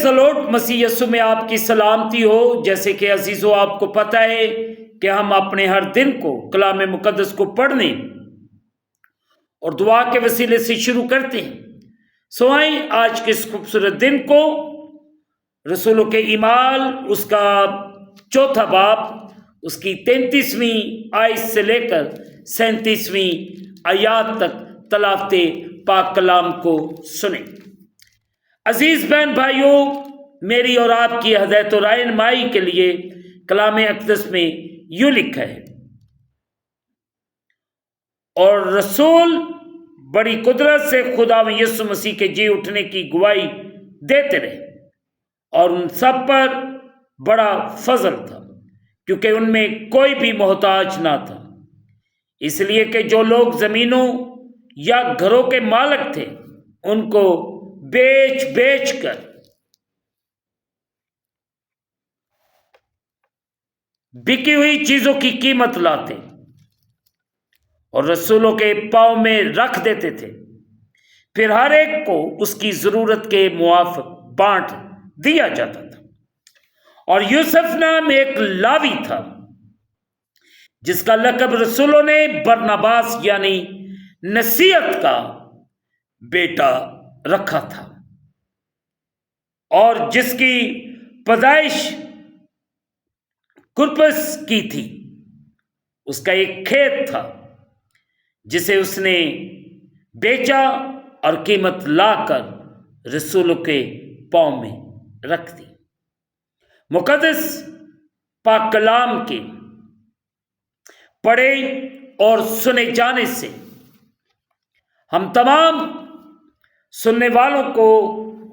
پریز دی lord, مسیح یسوع میں آپ کی سلامتی ہو۔ جیسے کہ عزیزو آپ کو پتہ ہے کہ ہم اپنے ہر دن کو کلام مقدس کو پڑھنے اور دعا کے وسیلے سے شروع کرتے ہیں۔ سو آئیں آج کے اس خوبصورت دن کو رسولوں کے اعمال اس کا 4 باب اس کی 33ویں آیت سے لے کر 37ویں آیات تک تلاوت پاک کلام کو سنیں۔ عزیز بہن بھائیوں، میری اور آپ کی ہدایت و رہنمائی کے لیے کلام اقدس میں یوں لکھا ہے، اور رسول بڑی قدرت سے خداوند یسوع مسیح کے جی اٹھنے کی گواہی دیتے رہے، اور ان سب پر بڑا فضل تھا، کیونکہ ان میں کوئی بھی محتاج نہ تھا، اس لیے کہ جو لوگ زمینوں یا گھروں کے مالک تھے ان کو بیچ کر بکی ہوئی چیزوں کی قیمت لاتے اور رسولوں کے پاؤں میں رکھ دیتے تھے، پھر ہر ایک کو اس کی ضرورت کے موافق بانٹ دیا جاتا تھا۔ اور یوسف نام ایک لاوی تھا جس کا لقب رسولوں نے برناباس یعنی نصیحت کا بیٹا رکھا تھا، اور جس کی پیدائش کرپس کی تھی، اس کا ایک کھیت تھا جسے اس نے بیچا اور قیمت لا کر رسولوں کے پاؤں میں رکھ دی۔ مقدس پاک کلام کے پڑھے اور سنے جانے سے ہم تمام سننے والوں کو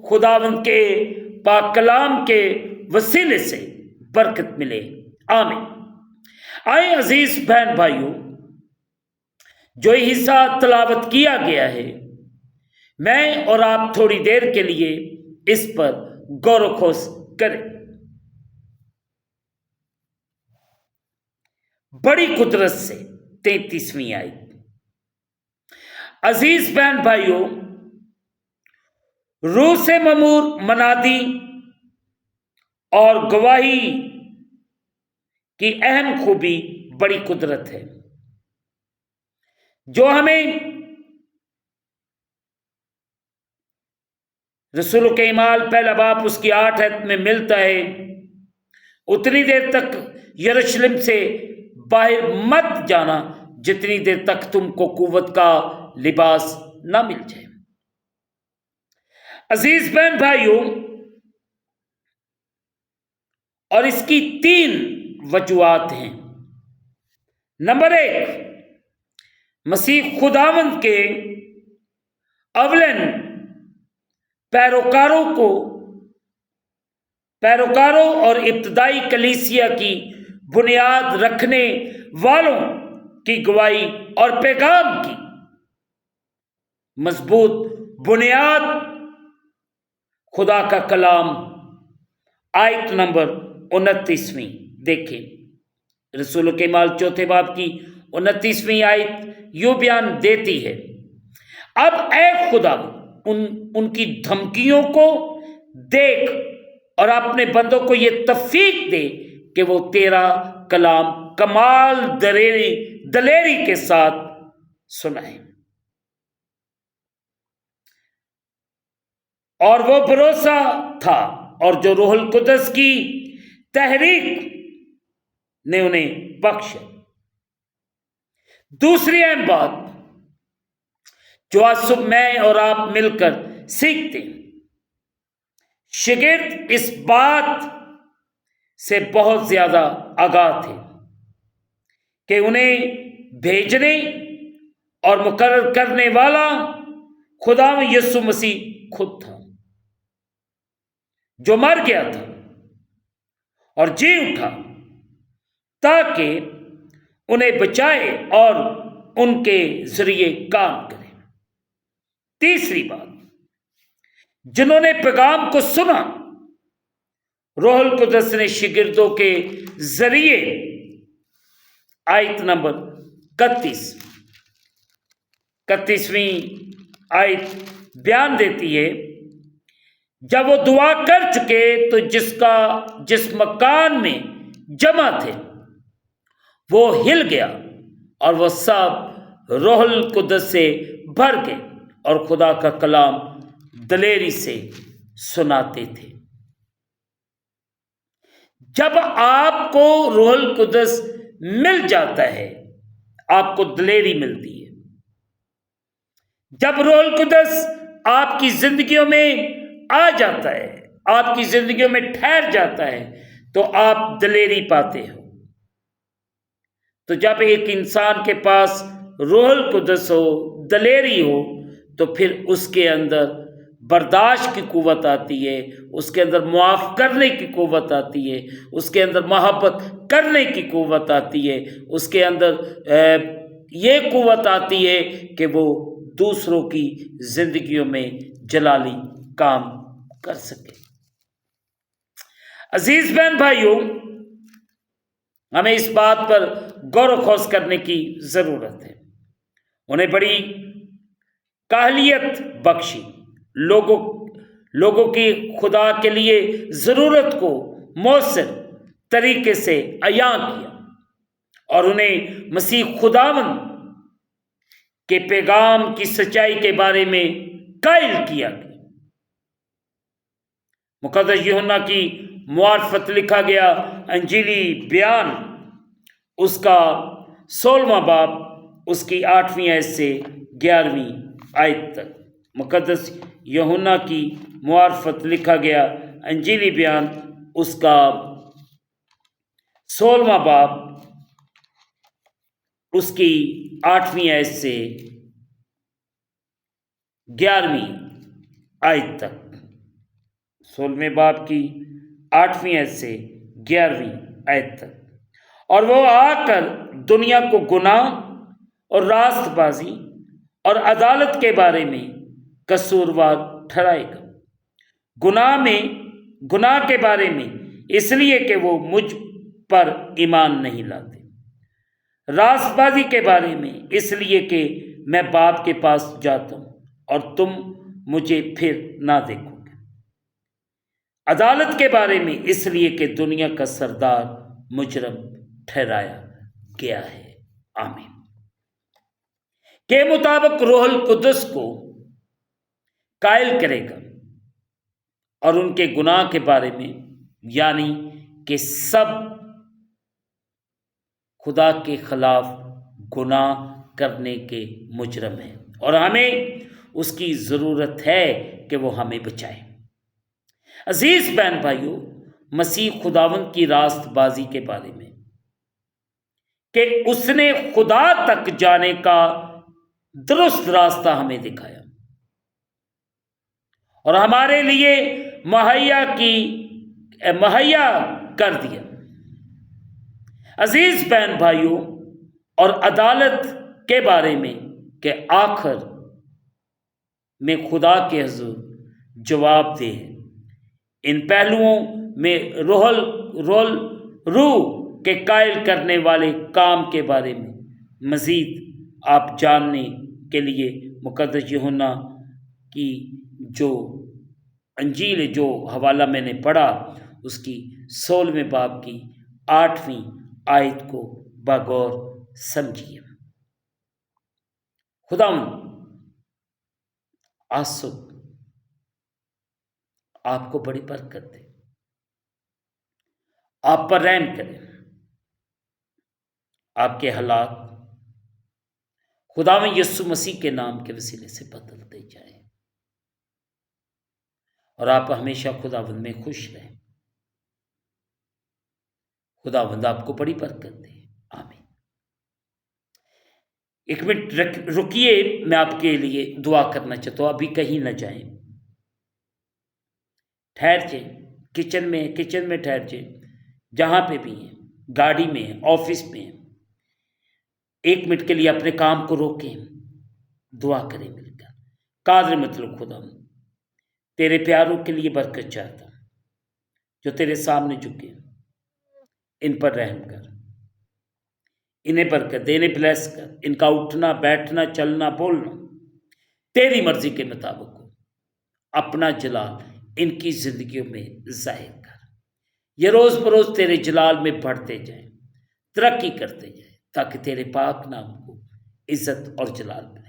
خداوند کے پاک کلام کے وسیلے سے برکت ملے، آمین۔ آئے عزیز بہن بھائیوں، جو یہ حصہ تلاوت کیا گیا ہے، میں اور آپ تھوڑی دیر کے لیے اس پر غور و خوض کریں۔ بڑی قدرت سے 33ویں آیت۔ عزیز بہن بھائیوں، روح سے مامور منادی اور گواہی کی اہم خوبی بڑی قدرت ہے، جو ہمیں رسولوں کے اعمال 1 باب اس کی 8 آیت میں ملتا ہے۔ اتنی دیر تک یروشلم سے باہر مت جانا جتنی دیر تک تم کو قوت کا لباس نہ مل جائے۔ عزیز بہن بھائیوں، اور اس کی 3 وجوہات ہیں۔ نمبر 1، مسیح خداوند کے اولین پیروکاروں اور ابتدائی کلیسیا کی بنیاد رکھنے والوں کی گواہی اور پیغام کی مضبوط بنیاد خدا کا کلام۔ آیت نمبر 29 دیکھیں، رسولوں کے اعمال 4 باب کی 29ویں آیت یوں بیان دیتی ہے، اب اے خدا ان کی دھمکیوں کو دیکھ اور اپنے بندوں کو یہ توفیق دے کہ وہ تیرا کلام کمال دلیری کے ساتھ سنائیں۔ اور وہ بھروسہ تھا اور جو روح القدس کی تحریک نے انہیں بخشا۔ دوسری اہم بات جو آج صبح میں اور آپ مل کر سیکھتے ہیں، شاگرد اس بات سے بہت زیادہ آگاہ تھے کہ انہیں بھیجنے اور مقرر کرنے والا خداوند یسوع مسیح خود تھا، جو مر گیا تھا اور جی اٹھا تاکہ انہیں بچائے اور ان کے ذریعے کام کرے۔ تیسری بات، جنہوں نے پیغام کو سنا، روح القدس نے شاگردوں کے ذریعے، آیت نمبر 31ویں آیت بیان دیتی ہے، جب وہ دعا کر چکے تو جس مکان میں جمع تھے وہ ہل گیا اور وہ سب روح القدس سے بھر گئے اور خدا کا کلام دلیری سے سناتے تھے۔ جب آپ کو روح القدس مل جاتا ہے آپ کو دلیری ملتی ہے۔ جب روح القدس آپ کی زندگیوں میں آ جاتا ہے، آپ کی زندگیوں میں ٹھہر جاتا ہے تو آپ دلیری پاتے ہو۔ تو جب ایک انسان کے پاس روح القدس ہو، دلیری ہو، تو پھر اس کے اندر برداشت کی قوت آتی ہے، اس کے اندر معاف کرنے کی قوت آتی ہے، اس کے اندر محبت کرنے کی قوت آتی ہے، اس کے اندر یہ قوت آتی ہے کہ وہ دوسروں کی زندگیوں میں جلالی کام کر سکے۔ عزیز بہن بھائیوں، ہمیں اس بات پر غور و خوض کرنے کی ضرورت ہے۔ انہیں بڑی کاہلیت بخشی، لوگوں کی خدا کے لیے ضرورت کو مؤثر طریقے سے عیاں کیا اور انہیں مسیح خداوند کے پیغام کی سچائی کے بارے میں قائل کیا گیا۔ مقدس یوحنا کی معرفت لکھا گیا انجیلی بیان، اس کا 16واں باب، اس کی 8ویں آیت سے 11ویں آیت تک۔ مقدس یوحنا کی معرفت لکھا گیا انجیلی بیان، اس کا 16واں باب، اس کی 8ویں آیت سے 11ویں آیت تک۔ 16ویں باب کی 8ویں آیت سے 11ویں آیت تک۔ اور وہ آ کر دنیا کو گناہ اور راست بازی اور عدالت کے بارے میں قصوروار ٹھہرائے گا۔ گناہ کے بارے میں اس لیے کہ وہ مجھ پر ایمان نہیں لاتے، راست بازی کے بارے میں اس لیے کہ میں باپ کے پاس جاتا ہوں اور تم مجھے پھر نہ دیکھو گے، عدالت کے بارے میں اس لیے کہ دنیا کا سردار مجرم ٹھہرایا گیا ہے۔ آمین۔ کے مطابق روح القدس کو قائل کرے گا اور ان کے گناہ کے بارے میں، یعنی کہ سب خدا کے خلاف گناہ کرنے کے مجرم ہیں اور ہمیں اس کی ضرورت ہے کہ وہ ہمیں بچائے۔ عزیز بہن بھائیوں، مسیح خداوند کی راست بازی کے بارے میں کہ اس نے خدا تک جانے کا درست راستہ ہمیں دکھایا اور ہمارے لیے مہیا کر دیا۔ عزیز بہن بھائیوں، اور عدالت کے بارے میں کہ آخر میں خدا کے حضور جواب دے۔ ان پہلوؤں میں روح کے قائل کرنے والے کام کے بارے میں مزید آپ جاننے کے لیے مقدس یوحنا کی جو انجیل ہے، جو حوالہ میں نے پڑھا، اس کی 16ویں باب کی 8ویں آیت کو بغور سمجھیے۔ خداوند آج صبح آپ کو بڑی برکت دے، آپ پر رحم کرے، آپ کے حالات خداوند یسوع مسیح کے نام کے وسیلے سے بدلتے جائیں اور آپ ہمیشہ خداوند میں خوش رہیں۔ خداوند آپ کو بڑی برکت دے۔ آمین۔ ایک منٹ رکیے، میں آپ کے لیے دعا کرنا چاہتا ہوں، ابھی کہیں نہ جائیں، ٹھہر جائیں، کچن میں ٹھہر جائیں، جہاں پہ بھی ہیں، گاڑی میں ہیں، آفس میں ہیں، 1 منٹ کے لیے اپنے کام کو روکیں، دعا کریں مل کر۔ قادر مطلب خداوند، تیرے پیاروں کے لیے برکت چاہتا ہوں جو تیرے سامنے جھکے، ان پر رحم کر، انہیں برکت دے، انہیں بلیس کر، ان کا اٹھنا بیٹھنا چلنا بولنا تیری مرضی کے مطابق ہو۔ اپنا جلال ان کی زندگیوں میں ظاہر کر۔ یہ روز بروز تیرے جلال میں بڑھتے جائیں، ترقی کرتے جائیں، تاکہ تیرے پاک نام کو عزت اور جلال ملے۔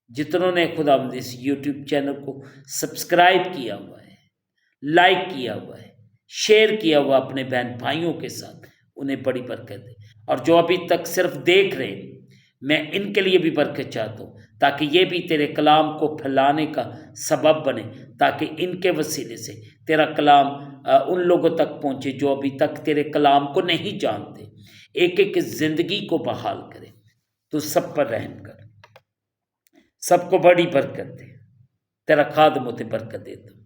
جتنوں نے خداوند اس یوٹیوب چینل کو سبسکرائب کیا ہوا ہے، لائک کیا ہوا ہے، شیئر کیا ہوا اپنے بہن بھائیوں کے ساتھ، انہیں بڑی برکت دے۔ اور جو ابھی تک صرف دیکھ رہے ہیں، میں ان کے لیے بھی برکت چاہتا ہوں، تاکہ یہ بھی تیرے کلام کو پھیلانے کا سبب بنے، تاکہ ان کے وسیلے سے تیرا کلام ان لوگوں تک پہنچے جو ابھی تک تیرے کلام کو نہیں جانتے، ایک ایک زندگی کو بحال کرے۔ تو سب پر رحم کر، سب کو بڑی برکت دے، تیرا خادم ہوتے برکت دیتا ہوں۔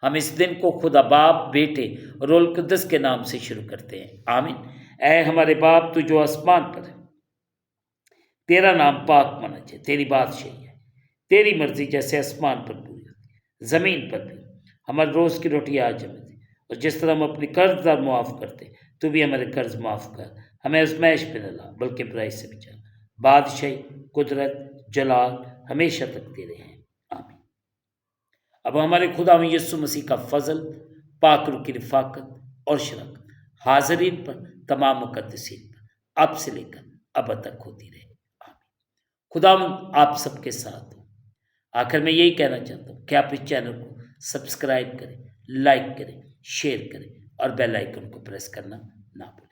ہم اس دن کو خدا باپ، بیٹے اور روح القدس کے نام سے شروع کرتے ہیں، آمین۔ اے ہمارے باپ تو جو آسمان پر ہے، تیرا نام پاک مانا جائے، تیری بادشاہی ہے، تیری مرضی جیسے آسمان پر پوری ہوتی ہے زمین پر بھی۔ ہمارے روز کی روٹی آج ہمیں دے، اور جس طرح ہم اپنے قرض دار معاف کرتے تو بھی ہمارے قرض معاف کر، ہمیں آزمائش پہ نہ لا بلکہ برائی سے بچا۔ بادشاہی، قدرت، جلال ہمیشہ تک تیرے ہیں، آمین۔ اب ہمارے خدا میں یسوع مسیح کا فضل، پاک روح کی رفاقت اور شرکت حاضرین پر، تمام مقدسین پر، اب سے لے کر اب تک ہوتی رہے، آمین۔ خدا آپ سب کے ساتھ ہو۔ آخر میں یہی کہنا چاہتا ہوں کہ آپ اس چینل کو سبسکرائب کریں، لائک کریں، شیئر کریں اور بیل آئیکن کو پریس کرنا نہ بھولیں۔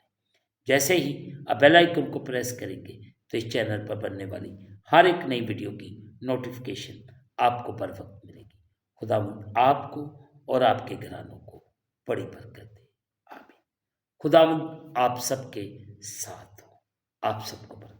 جیسے ہی آپ بیل آئیکن کو پریس کریں گے تو اس چینل پر بننے والی ہر ایک نئی ویڈیو کی نوٹیفیکیشن آپ کو بر وقت ملے گی۔ خداوند آپ کو اور آپ کے گھرانوں کو بڑی برکت دے، آمین۔ خداوند آپ سب کے ساتھ ہو، آپ سب کو برکت دے۔